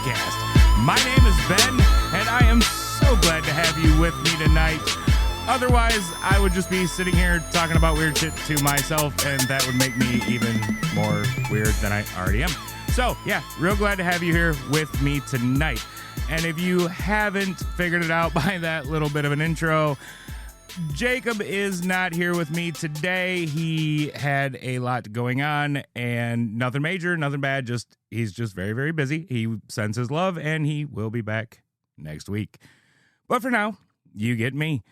podcast. My name is Ben, and I am so glad to have you with me tonight. Otherwise, I would just be sitting here talking about weird shit to myself, and that would make me even more weird than I already am. So, yeah, real glad to have you here with me tonight. And if you haven't figured it out by that little bit of an intro, Jacob is not here with me today. He had a lot going on, and nothing major, nothing bad. He's just very, very busy. He sends his love, and he will be back next week. But for now, you get me.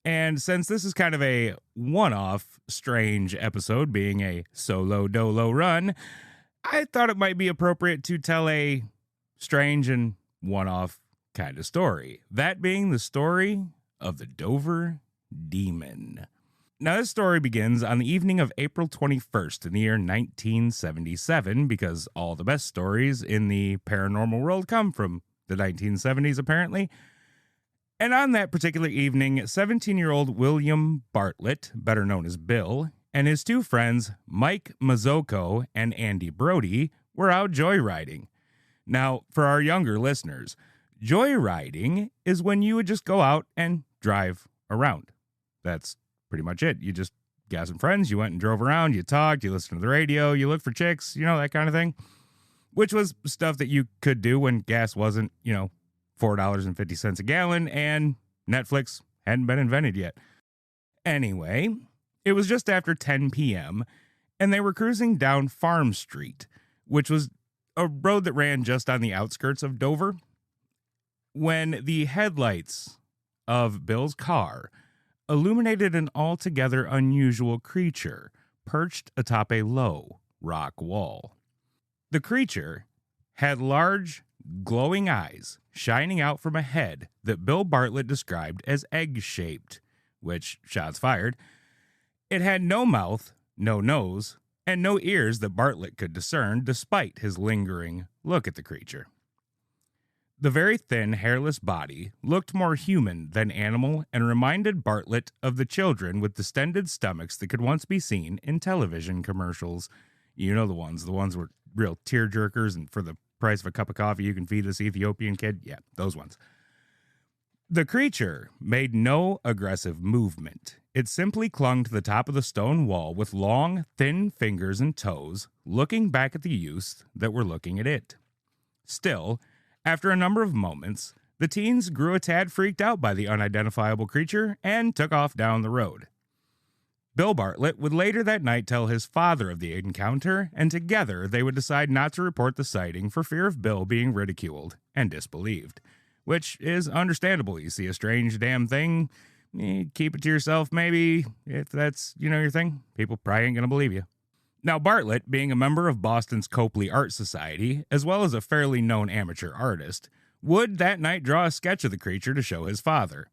And since this is kind of a one-off strange episode, being a solo dolo run, I thought it might be appropriate to tell a strange and one-off kind of story. That being the story of the Dover Demon. Now, this story begins on the evening of April 21st in the year 1977, because all the best stories in the paranormal world come from the 1970s, apparently. And on that particular evening, 17-year-old William Bartlett, better known as Bill, and his two friends, Mike Mazzocco and Andy Brody, were out joyriding. Now, for our younger listeners, joyriding is when you would just go out and drive around. That's pretty much it. You just got some friends, you went and drove around, you talked, you listened to the radio, you looked for chicks, that kind of thing. Which was stuff that you could do when gas wasn't, $4.50 a gallon and Netflix hadn't been invented yet. Anyway, it was just after 10 p.m. and they were cruising down Farm Street, which was a road that ran just on the outskirts of Dover, when the headlights of Bill's car illuminated an altogether unusual creature perched atop a low rock wall. The creature had large, glowing eyes shining out from a head that Bill Bartlett described as egg-shaped, which, shots fired, it had no mouth, no nose, and no ears that Bartlett could discern despite his lingering look at the creature. The very thin, hairless body looked more human than animal and reminded Bartlett of the children with distended stomachs that could once be seen in television commercials. You know the ones were real tear-jerkers, and for the price of a cup of coffee you can feed this Ethiopian kid. Yeah, those ones. The creature made no aggressive movement. It simply clung to the top of the stone wall with long, thin fingers and toes, looking back at the youths that were looking at it. Still, after a number of moments, the teens grew a tad freaked out by the unidentifiable creature and took off down the road. Bill Bartlett would later that night tell his father of the encounter, and together they would decide not to report the sighting for fear of Bill being ridiculed and disbelieved. Which is understandable. You see a strange damn thing, keep it to yourself maybe, if that's, your thing. People probably ain't gonna believe you. Now, Bartlett, being a member of Boston's Copley Art Society, as well as a fairly known amateur artist, would that night draw a sketch of the creature to show his father.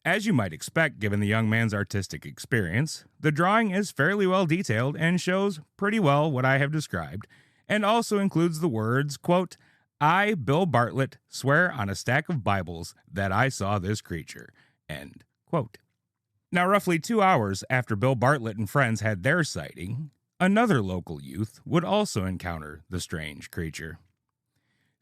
As you might expect, given the young man's artistic experience, the drawing is fairly well detailed and shows pretty well what I have described, and also includes the words, quote, "I, Bill Bartlett, swear on a stack of Bibles that I saw this creature," end quote. Now, roughly 2 hours after Bill Bartlett and friends had their sighting, another local youth would also encounter the strange creature.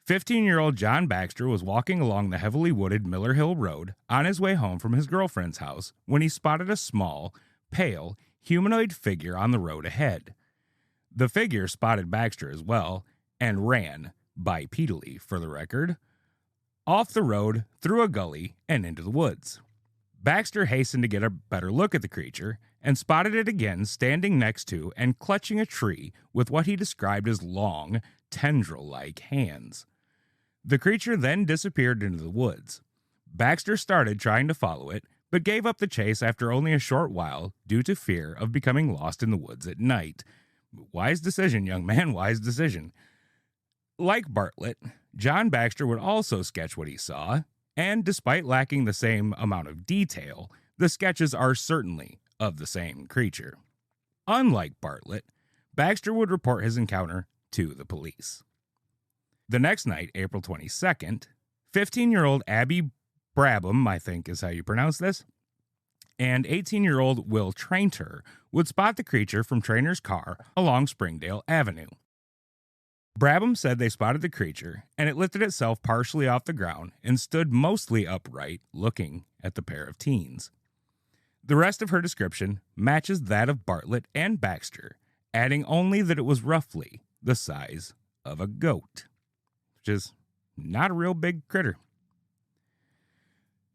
15-year-old John Baxter was walking along the heavily wooded Miller Hill Road on his way home from his girlfriend's house when he spotted a small, pale, humanoid figure on the road ahead. The figure spotted Baxter as well and ran, bipedally for the record, off the road, through a gully, and into the woods. Baxter hastened to get a better look at the creature and spotted it again standing next to and clutching a tree with what he described as long, tendril-like hands. The creature then disappeared into the woods. Baxter started trying to follow it, but gave up the chase after only a short while due to fear of becoming lost in the woods at night. Wise decision, young man, wise decision. Like Bartlett, John Baxter would also sketch what he saw, and despite lacking the same amount of detail, the sketches are certainly of the same creature. Unlike Bartlett, Baxter would report his encounter to the police. The next night, April 22nd, 15-year-old Abby Brabham, I think is how you pronounce this, and 18-year-old Will Trainter would spot the creature from Trainer's car along Springdale Avenue. Brabham said they spotted the creature, and it lifted itself partially off the ground and stood mostly upright, looking at the pair of teens. The rest of her description matches that of Bartlett and Baxter, adding only that it was roughly the size of a goat, which is not a real big critter.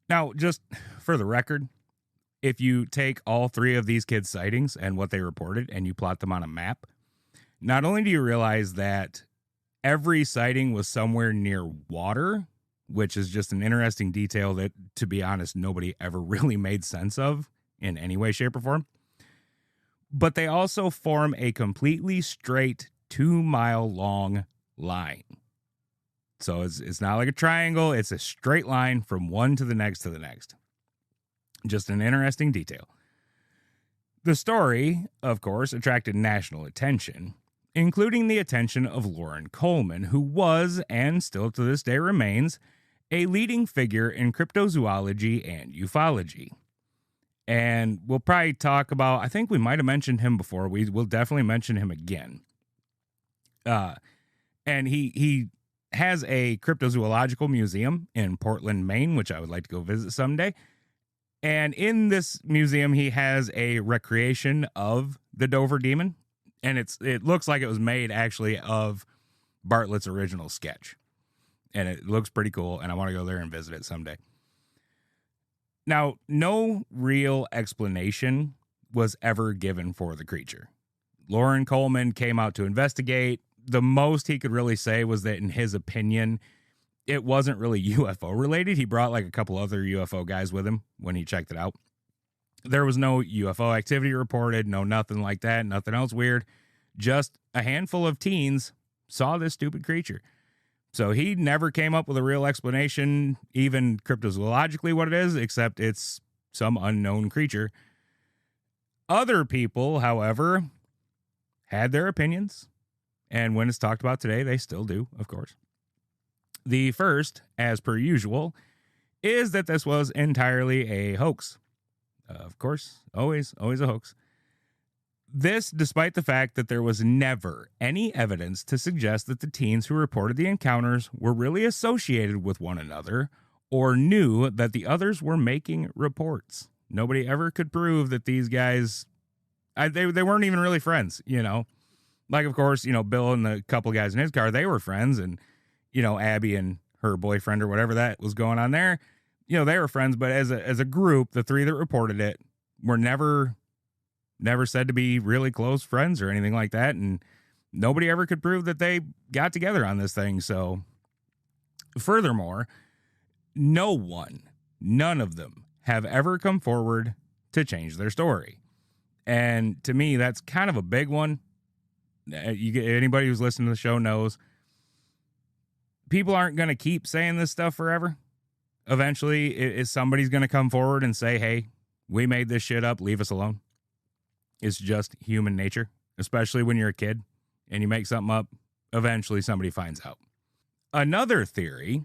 Now, just for the record, if you take all three of these kids' sightings and what they reported and you plot them on a map, not only do you realize that every sighting was somewhere near water, which is just an interesting detail that, to be honest, nobody ever really made sense of in any way, shape, or form, but they also form a completely straight 2-mile long line. So it's not like a triangle, it's a straight line from one to the next to the next. Just an interesting detail. The story, of course, attracted national attention, including the attention of Loren Coleman, who was, and still to this day remains, a leading figure in cryptozoology and ufology. And we'll probably talk about, I think we might have mentioned him before, we'll definitely mention him again. And he has a cryptozoological museum in Portland, Maine, which I would like to go visit someday. And in this museum, he has a recreation of the Dover Demon. And it looks like it was made actually of Bartlett's original sketch. And it looks pretty cool, and I want to go there and visit it someday. Now, no real explanation was ever given for the creature. Loren Coleman came out to investigate. The most he could really say was that, in his opinion, it wasn't really UFO related. He brought like a couple other UFO guys with him when he checked it out. There was no UFO activity reported, no nothing like that, nothing else weird. Just a handful of teens saw this stupid creature. So he never came up with a real explanation, even cryptozoologically what it is, except it's some unknown creature. Other people, however, had their opinions. And when it's talked about today, they still do, of course. The first, as per usual, is that this was entirely a hoax. Of course, always a hoax. This, despite the fact that there was never any evidence to suggest that the teens who reported the encounters were really associated with one another or knew that the others were making reports. Nobody ever could prove that these guys, they weren't even really friends, you know. Like, of course, you know, Bill and the couple guys in his car, they were friends, and, you know, Abby and her boyfriend or whatever that was going on there, you know, they were friends, but as a group, the three that reported it were never said to be really close friends or anything like that, and nobody ever could prove that they got together on this thing. So, furthermore, none of them have ever come forward to change their story. And to me, that's kind of a big one. Anybody who's listening to the show knows people aren't going to keep saying this stuff forever. Eventually, somebody's going to come forward and say, hey, we made this shit up, leave us alone. It's just human nature, especially when you're a kid and you make something up. Eventually, somebody finds out. Another theory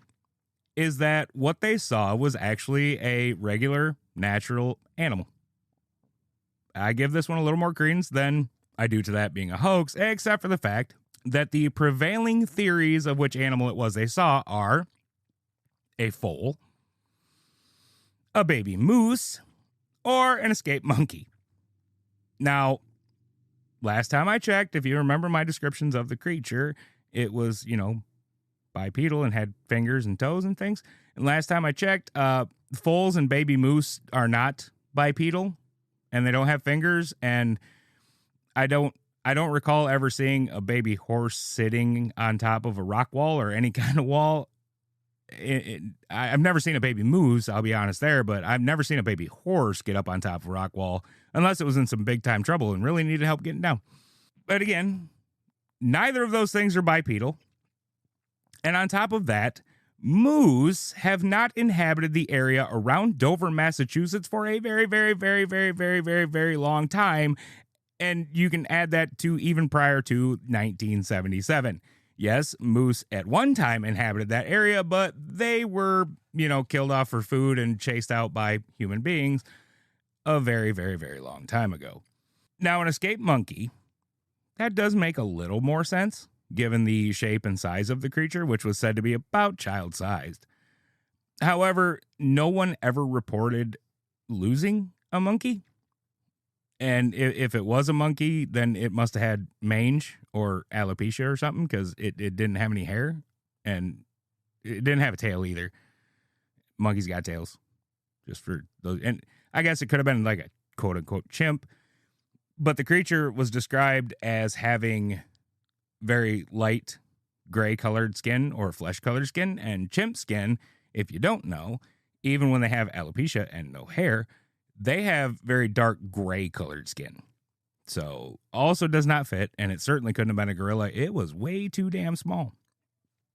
is that what they saw was actually a regular, natural animal. I give this one a little more credence than I do to that being a hoax, except for the fact that the prevailing theories of which animal it was they saw are a foal, a baby moose, or an escaped monkey. Now, last time I checked, if you remember my descriptions of the creature, it was, you know, bipedal and had fingers and toes and things. And last time I checked, foals and baby moose are not bipedal, and they don't have fingers. And I don't recall ever seeing a baby horse sitting on top of a rock wall or any kind of wall. I've never seen a baby moose, I'll be honest there, but I've never seen a baby horse get up on top of a rock wall unless it was in some big time trouble and really needed help getting down. But again, neither of those things are bipedal. And on top of that, moose have not inhabited the area around Dover, Massachusetts for a very, very, very, very, very, very, very long time. And you can add that to even prior to 1977. Yes, moose at one time inhabited that area, but they were, you know, killed off for food and chased out by human beings a very, very, very long time ago. Now, an escaped monkey, that does make a little more sense. given the shape and size of the creature, which was said to be about child-sized. However, no one ever reported losing a monkey. And if it was a monkey, then it must have had mange or alopecia or something, because it didn't have any hair, and it didn't have a tail either. Monkeys got tails, just for those. And I guess it could have been like a quote-unquote chimp, but the creature was described as having very light gray-colored skin or flesh-colored skin, and chimp skin, if you don't know, even when they have alopecia and no hair, they have very dark gray colored skin. So also does not fit, and it certainly couldn't have been a gorilla. It was way too damn small.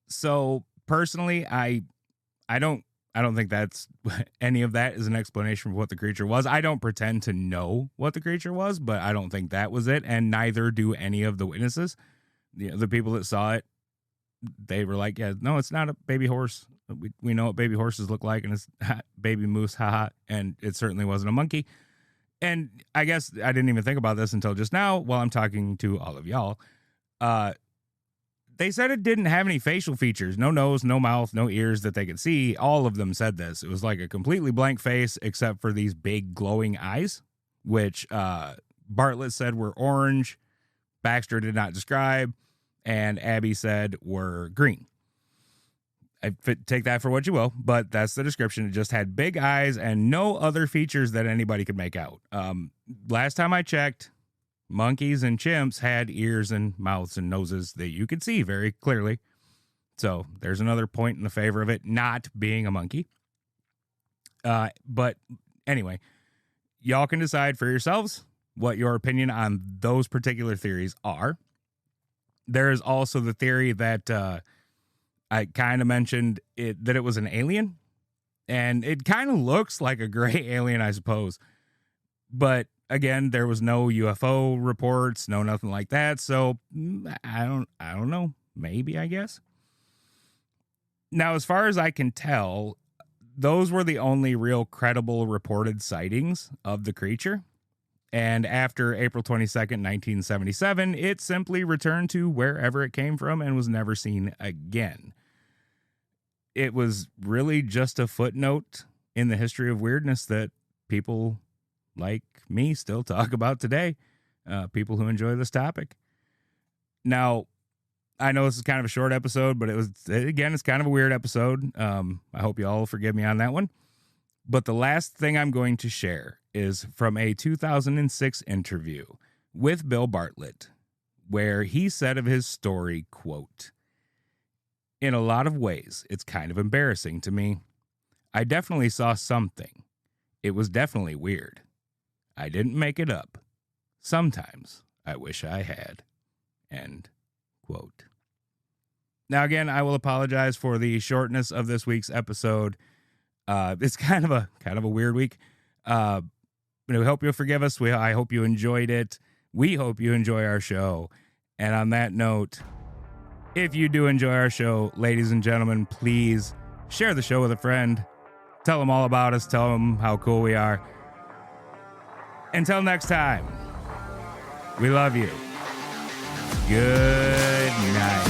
So personally, I don't think that's any of that is an explanation for what the creature was. I don't pretend to know what the creature was, but I don't think that was it, and neither do any of the witnesses. The people that saw it, they were like, yeah, no, it's not a baby horse. We know what baby horses look like, and it's baby moose, haha, and it certainly wasn't a monkey. And I guess I didn't even think about this until just now while I'm talking to all of y'all. They said it didn't have any facial features, no nose, no mouth, no ears that they could see. All of them said this. It was like a completely blank face except for these big glowing eyes, which Bartlett said were orange, Baxter did not describe, and Abby said were green. Take that for what you will, but that's the description. It just had big eyes and no other features that anybody could make out. Last time I checked, monkeys and chimps had ears and mouths and noses that you could see very clearly. So there's another point in the favor of it not being a monkey. But anyway, y'all can decide for yourselves what your opinion on those particular theories are. There is also the theory that I kind of mentioned that it was an alien, and it kind of looks like a gray alien, I suppose. But again, there was no UFO reports, no nothing like that. So I don't know. Maybe, I guess. Now, as far as I can tell, those were the only real credible reported sightings of the creature. And after April 22nd, 1977, it simply returned to wherever it came from and was never seen again. It was really just a footnote in the history of weirdness that people like me still talk about today, people who enjoy this topic. Now, I know this is kind of a short episode, but it's kind of a weird episode. I hope you all forgive me on that one. But the last thing I'm going to share is from a 2006 interview with Bill Bartlett, where he said of his story, quote, "In a lot of ways, it's kind of embarrassing to me. I definitely saw something. It was definitely weird. I didn't make it up. Sometimes I wish I had." End quote. Now, again, I will apologize for the shortness of this week's episode. It's kind of a weird week. We hope you'll forgive us. I hope you enjoyed it. We hope you enjoy our show. And on that note, if you do enjoy our show, ladies and gentlemen, please share the show with a friend. Tell them all about us. Tell them how cool we are. Until next time, we love you. Good night.